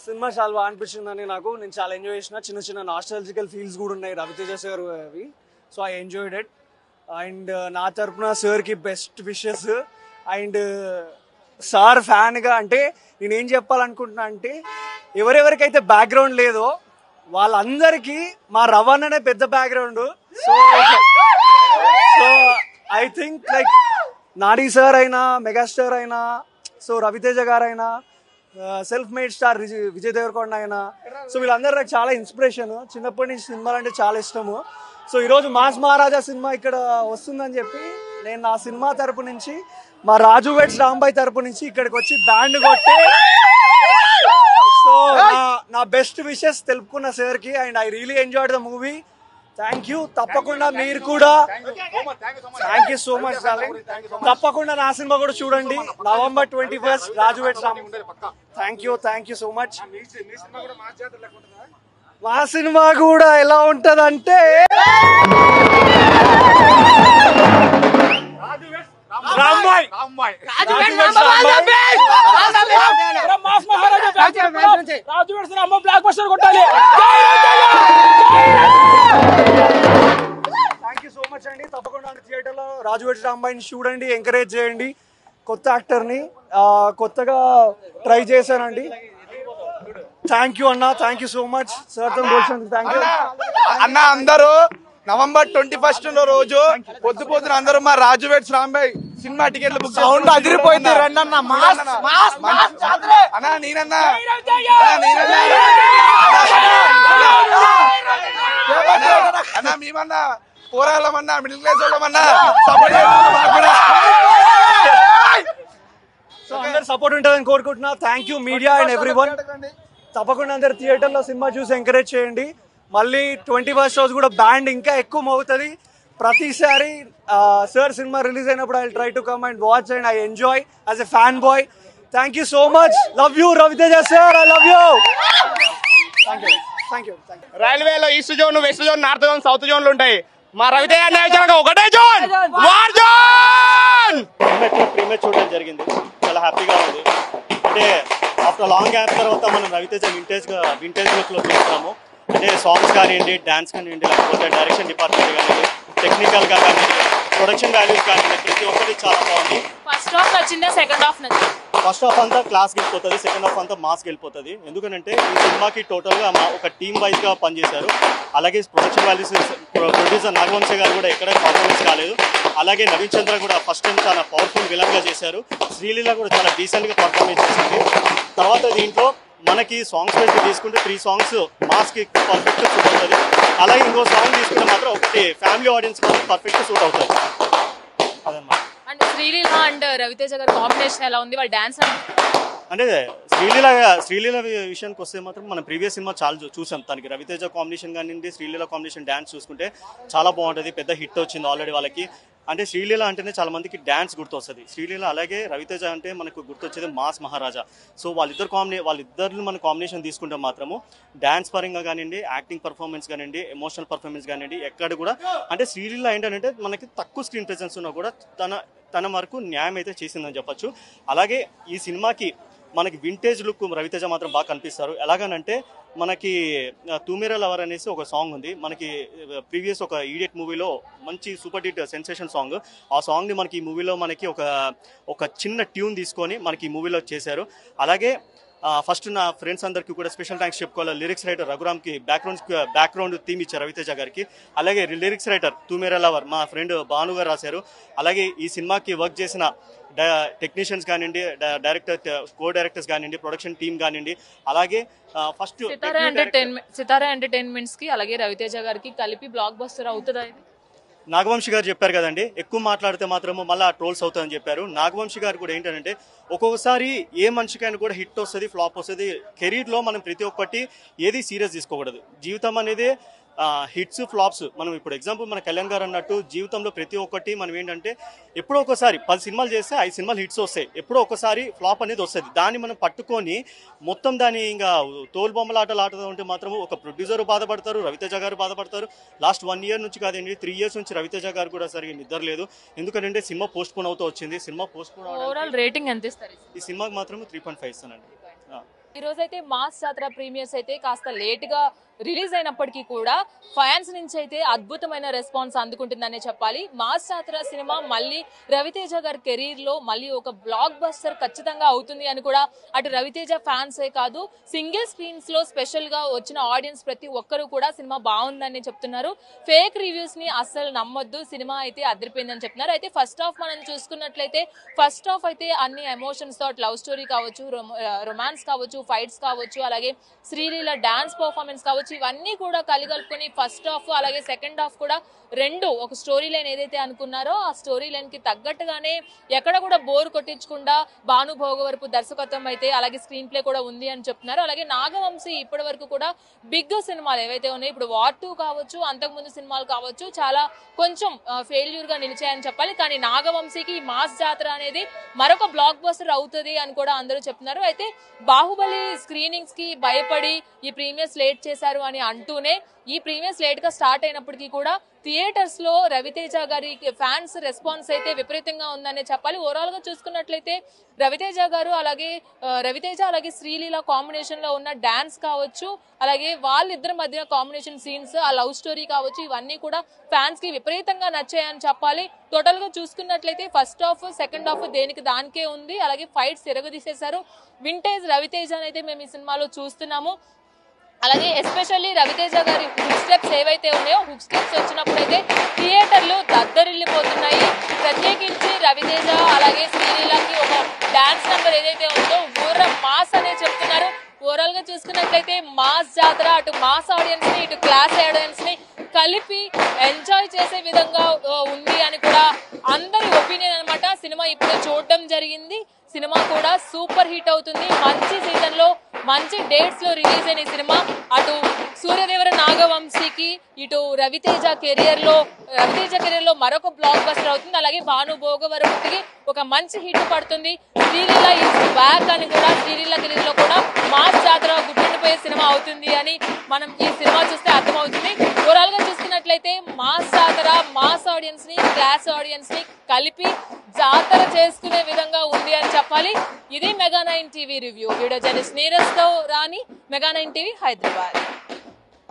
Cinema చాలా బాగా అనిపించిందని నేను చాలా ఎంజాయ్ చేసిన. చిన్న చిన్న నాస్టాలజికల్ ఫీల్స్ కూడా ఉన్నాయి రవితేజ సార్ అవి. So I enjoyed it. And నా తరపున సార్కి బెస్ట్ విషెస్. అండ్ సార్ ఫ్యాన్గా అంటే నేనేం చెప్పాలనుకుంటున్నా అంటే ఎవరెవరికైతే బ్యాక్గ్రౌండ్ లేదో వాళ్ళందరికీ మా రవణ్ అనే పెద్ద background. So I think like Nani sir అయినా, మెగాస్టార్ అయినా, సో రవితేజ గారైనా, self made star Vijay Deverakonda అయినా, సో వీళ్ళందరూ నాకు చాలా ఇన్స్పిరేషన్. చిన్నప్పటి నుంచి సినిమాలు అంటే చాలా ఇష్టము. సో ఈరోజు మాస్ మహారాజా సినిమా ఇక్కడ వస్తుందని చెప్పి నేను నా సినిమా తరపు నుంచి, మా రాజు వెడ్స్ రాంబాయ్ తరపు నుంచి ఇక్కడికి వచ్చి బ్యాండ్ కొట్టి సో నా బెస్ట్ విషెస్ తెలుపుకున్న సార్కి. And I really enjoyed the movie. Thank you. తప్పకుండా మీరు కూడా thank you so much darling. తప్పకుండా నా సినిమా కూడా చూడండి November 21st Raju weds Rambai. Thank you so much. మా సినిమా కూడా ఎలా ఉంటదంటే థ్యాంక్ యూ సో మచ్ అండి. తప్పకుండా థియేటర్ లో రాజు వెడ్స్ రాంబాయ్ని చూడండి, ఎంకరేజ్ చేయండి. కొత్త యాక్టర్ని కొత్తగా ట్రై చేశానండి. థ్యాంక్ యూ అన్న, thank you so much sir. Thank you అన్న. అందరూ November 21st రోజు పొద్దున అందరూ మా రాజు వెడ్స్ రాంబాయ్ సినిమా టికెట్లు బుక్ సౌండ్ అదిరిపోయింది. రండి అన్న. అన్నా నేనన్నా అన్నా మేమన్నా పోరాళ్ళమన్నా మిడిల్ క్లాస్ వాళ్ళమన్నా సో అందరు సపోర్ట్ ఉంటుందని కోరుకుంటున్నా. Thank you media and everyone. తప్పకుండా అందరు థియేటర్లో సినిమా చూసి ఎంకరేజ్ చేయండి. మళ్ళీ 21st రోజు కూడా బ్యాండ్ ఇంకా ఎక్కువ మోగుతుంది. ప్రతిసారి సార్ సినిమా రిలీజ్ అయినప్పుడు I try to come and watch and I enjoy as a fan boy. Thank you so much. Love you Raviteja sir. I love you. Thank you. రైల్వేలో east zone, west zone, north zone, south జోన్లు ఉంటాయి. మా రవితేజ ఒకటే zone, war zone. Premier చూడడం జరిగింది. చాలా హ్యాపీగా ఉంది. అంటే ఆఫ్టర్ లాంగ్ గ్యాప్ తర్వాత మనం రవితేజ వింటేజ్ లుక్లో చూస్తున్నాము. అంటే సాంగ్స్ కానివ్వండి, డాన్స్ కానివ్వండి, లేకపోతే డైరెక్షన్ డిపార్ట్మెంట్ కానివ్వండి, టెక్నికల్గా కానివ్వండి, ప్రొడక్షన్ వాల్యూస్ కానివ్వండి, ప్రతి ఒక్కటి చాలా బాగుంది. ఫస్ట్ హాఫ్ నచ్చిందా, సెకండ్ హాఫ్ నచ్చింది? ఫస్ట్ హాఫ్ అంతా క్లాస్కి వెళ్ళిపోతుంది, సెకండ్ హాఫ్ అంతా మాస్కి వెళ్ళిపోతుంది. ఎందుకంటే ఈ సినిమాకి టోటల్గా ఒక టీమ్ వైజ్గా పనిచేశారు. అలాగే ప్రొడక్షన్ వాల్యూస్ ప్రొడ్యూసర్ నాగవంశీ గారు కూడా ఎక్కడ పర్ఫార్మెన్స్ కాలేదు. అలాగే నవీన్ చంద్ర కూడా ఫస్ట్ టైం చాలా పవర్ఫుల్ విలన్గా చేశారు. శ్రీలీల కూడా చాలా డీసెంట్గా పర్ఫార్మెన్స్ చేసింది. తర్వాత దీంట్లో మనకి సాంగ్స్ వైపు తీసుకుంటే 3 సాంగ్స్ మాస్కి పర్ఫెక్ట్ సూట్ అవుతుంది. అలాగే ఇంకో సాంగ్ తీసుకుంటే మాత్రం ఒకటి ఫ్యామిలీ ఆడియన్స్ మాత్రం పర్ఫెక్ట్ సూట్ అవుతుంది. అదన్నమాట. అంటే శ్రీలీల అండ్ రవితేజ గారి కాంబినేషన్ ఎలా ఉంది? వాళ్ళ డాన్స్ అంటే శ్రీలీల విషయానికి వస్తే మాత్రం మనం ప్రీవియస్ సినిమా చాలా చూసాం. తనకి రవితేజ కాంబినేషన్ కానివ్వండి, శ్రీలీల కాంబినేషన్ డ్యాన్స్ చూసుకుంటే చాలా బాగుంటుంది. పెద్ద హిట్ వచ్చింది ఆల్రెడీ వాళ్ళకి. అంటే శ్రీలీల అంటేనే చాలా మందికి డ్యాన్స్ గుర్తొస్తుంది. శ్రీలీల అలాగే రవితేజ అంటే మనకు గుర్తొచ్చేది మాస్ మహారాజా. సో వాళ్ళిద్దరిని మన కాంబినేషన్ తీసుకుంటే మాత్రము డ్యాన్స్ పరంగా కానివ్వండి, యాక్టింగ్ పర్ఫార్మెన్స్ కానివ్వండి, ఎమోషనల్ పర్ఫార్మెన్స్ కానివ్వండి, ఎక్కడ కూడా అంటే శ్రీలీల ఏంటంటే మనకి తక్కువ స్క్రీన్ ప్రెజెన్స్ ఉన్నా కూడా తన వరకు న్యాయం అయితే చేసిందని చెప్పొచ్చు. అలాగే ఈ సినిమాకి మనకి వింటేజ్ లుక్ రవితేజ మాత్రం బాగా కనిపిస్తారు. ఎలాగనంటే మనకి తూమేరా లవర్ అనేసి ఒక సాంగ్ ఉంది. మనకి ప్రీవియస్ ఒక ఈడియట్ మూవీలో మంచి సూపర్ హిట్ సెన్సేషన్ సాంగ్. ఆ సాంగ్ని మనకి ఈ మూవీలో మనకి ఒక చిన్న ట్యూన్ తీసుకొని మనకి ఈ మూవీలో చేశారు. అలాగే ఫస్ట్ నా ఫ్రెండ్స్ అందరికీ కూడా స్పెషల్ థ్యాంక్స్ చెప్పుకోవాలి. లిరిక్స్ రైటర్ రఘురామ్కి బ్యాక్గ్రౌండ్ థీమ్ ఇచ్చారు రవితేజ గారికి. అలాగే లిరిక్స్ రైటర్ తూమేరా లవర్ మా ఫ్రెండ్ భాను గారు రాశారు. అలాగే ఈ సినిమాకి వర్క్ చేసిన టెక్నీషియన్స్ కానివ్వండి, కో డైరెక్టర్స్ కానివ్వండి, ప్రొడక్షన్ టీమ్ కానివ్వండి, అలాగే ఫస్ట్ సితారా ఎంటర్టైన్మెంట్స్ కి అలాగే రవితేజ గారికి కలిపి బ్లాక్ బస్టర్ అవుతుందా? నాగవంశి గారు చెప్పారు కదండి, ఎక్కువ మాట్లాడితే మాత్రము మళ్ళీ ట్రోల్స్ అవుతుందని చెప్పారు. నాగవంశి గారు కూడా ఏంటంటే ఒక్కొక్కసారి ఏ మనిషికైనా కూడా హిట్ వస్తుంది, ఫ్లాప్ వస్తుంది. కెరీర్లో మనం ప్రతి ఒక్కటి ఏది సీరియస్ తీసుకోకూడదు. జీవితం అనేది హిట్స్ ఫ్లాప్స్. మనం ఇప్పుడు ఎగ్జాంపుల్ మన కళ్యాణ్ గారు అన్నట్టు జీవితంలో ప్రతి ఒక్కటి మనం ఏంటంటే ఎప్పుడో ఒకసారి 10 సినిమాలు చేస్తే 5 సినిమాలు హిట్స్ వస్తాయి, ఎప్పుడో ఒకసారి ఫ్లాప్ అనేది వస్తుంది. దాన్ని మనం పట్టుకొని మొత్తం దాన్ని ఇంకా తోలుబొమ్మలాటలు ఆడుతూ ఉంటే మాత్రం ఒక ప్రొడ్యూసర్ బాధపడతారు, రవితేజ గారు బాధపడతారు. లాస్ట్ 1 ఇయర్ నుంచి కాదండి, 3 ఇయర్స్ నుంచి రవితేజ గారు కూడా సరిగ్గా నిద్ర లేదు. ఎందుకంటే సినిమా పోస్ట్ పోన్ అవుతూ వచ్చింది. Cinema post phone overall rating ఎంత ఇస్తారు ఈ సినిమాకి మాత్రం 3.5 ఇస్తానండి. ఈ రోజైతే మాస్ జాతర ప్రీమియర్స్ అయితే కాస్త లేట్ గా రిలీజ్ అయినప్పటికీ కూడా ఫ్యాన్స్ నుంచి అయితే అద్భుతమైన రెస్పాన్స్ అందుకుంటుందనే చెప్పాలి. మాస్ జాతర సినిమా మళ్ళీ రవితేజ గారి కెరీర్ లో మళ్ళీ ఒక బ్లాక్ బస్టర్ ఖచ్చితంగా అవుతుంది అని కూడా అటు రవితేజ ఫ్యాన్సే కాదు, సింగిల్ స్క్రీన్స్ లో స్పెషల్ గా వచ్చిన ఆడియన్స్ ప్రతి ఒక్కరు కూడా సినిమా బాగుందని చెప్తున్నారు. ఫేక్ రివ్యూస్ ని అస్సలు నమ్మొద్దు, సినిమా అయితే అదిరిపోయిందని చెప్తున్నారు. అయితే ఫస్ట్ హాఫ్ మనం చూసుకున్నట్లయితే ఫస్ట్ హాఫ్ అయితే అన్ని ఎమోషన్స్ తో లవ్ స్టోరీ కావచ్చు, రొమాన్స్ కావచ్చు, ఫైట్స్ కావచ్చు, అలాగే శ్రీలీల డాన్స్ పర్ఫార్మెన్స్ కావచ్చు, ఇవన్నీ కూడా కలుపుకొని ఫస్ట్ హాఫ్ అలాగే సెకండ్ హాఫ్ కూడా రెండు ఒక స్టోరీ లైన్ ఏదైతే అనుకున్నారో ఆ స్టోరీ లైన్ కి తగ్గట్టుగానే ఎక్కడ కూడా బోర్ కొట్టించకుండా భాను భోగవరపు దర్శకత్వం అయితే అలాగే స్క్రీన్ ప్లే కూడా ఉంది అని చెప్తున్నారు. అలాగే నాగవంశీ ఇప్పటి వరకు కూడా బిగ్ సినిమాలు ఏవైతే ఉన్నాయో ఇప్పుడు వార్ 2 కావచ్చు, అంతకుముందు సినిమాలు కావచ్చు, చాలా కొంచెం ఫెయిల్యూర్ గా నిలిచాయని చెప్పాలి. కానీ నాగవంశీకి మాస్ జాతర అనేది మరొక బ్లాక్ బస్టర్ అవుతుంది అని కూడా అందరూ చెప్తున్నారు. అయితే బాహుబలి స్క్రీనింగ్స్ కి భయపడి ఈ ప్రీమియర్స్ లేట్ చేశారు అని అంటూనే ఈ ప్రీమియర్స్ లేట్ గా స్టార్ట్ అయినప్పటికీ కూడా థియేటర్స్ లో రవితేజ గారి ఫ్యాన్స్ రెస్పాన్స్ అయితే విపరీతంగా ఉందనే చెప్పాలి. ఓవరాల్ గా చూసుకున్నట్లయితే రవితేజ గారు అలాగే శ్రీలీల కాంబినేషన్ లో ఉన్న డాన్స్ కావచ్చు, అలాగే వాళ్ళిద్దరి మధ్య కాంబినేషన్ సీన్స్, ఆ లవ్ స్టోరీ కావచ్చు, ఇవన్నీ కూడా ఫ్యాన్స్ కి విపరీతంగా నచ్చాయని చెప్పాలి. టోటల్ గా చూసుకున్నట్లయితే ఫస్ట్ హాఫ్ సెకండ్ హాఫ్ దేనికి దానికే ఉంది. అలాగే ఫైట్స్ ఎరగదీసేశారు. వింటేజ్ రవితేజ అయితే మేము ఈ సినిమాలో చూస్తున్నాము. అలాగే ఎస్పెషల్లీ రవితేజ గారి హుక్ స్టెప్స్ ఏవైతే ఉన్నాయో హుక్ స్టెప్స్ వచ్చినప్పుడైతే థియేటర్లు దద్దరిల్లిపోతున్నాయి. ప్రత్యేకించి రవితేజ అలాగే శ్రీలీలకి ఒక డాన్స్ నెంబర్ ఏదైతే ఉందో ఊర మాస్ అనే చెప్తున్నారు. ఓవరాల్ గా చూసుకున్నట్లయితే మాస్ జాతర అటు మాస్ ఆడియన్స్ ని ఇటు క్లాస్ ఆడియన్స్ ని కలిపి ఎంజాయ్ చేసే విధంగా ఉంది అని కూడా అందరి ఒపీనియన్ అనమాట. సినిమా ఇప్పుడు చూడటం జరిగింది. సినిమా కూడా సూపర్ హిట్ అవుతుంది. మంచి సీజన్ లో మంచి డేట్స్ లో రిలీజ్ అయిన సినిమా అటు సూర్యదేవర నాగవంశీకి ఇటు రవితేజ కెరియర్ లో మరొక బ్లాక్ బస్టర్ అవుతుంది. అలాగే భాను భోగవరపుకి ఒక మంచి హిట్ పడుతుంది. శ్రీలీల ఈజ్ బ్యాక్ అని కూడా శ్రీలీల కెరీర్ లో కూడా మాస్ జాతర గుర్తుండిపోయే సినిమా అవుతుంది అని మనం ఈ సినిమా చూస్తే అర్థమవుతుంది. ఓవరాల్ గా చూసుకున్నట్లయితే మాస్ జాతర మాస్ ఆడియన్స్ ని క్లాస్ ఆడియన్స్ ని కలిపి జాతర చేసుకునే విధంగా ఉంది అని చెప్పాలి. ఇది mega 9 TV review. Video journalist Neeraj తో రాణి, మెగా 9 టీవీ, హైదరాబాద్.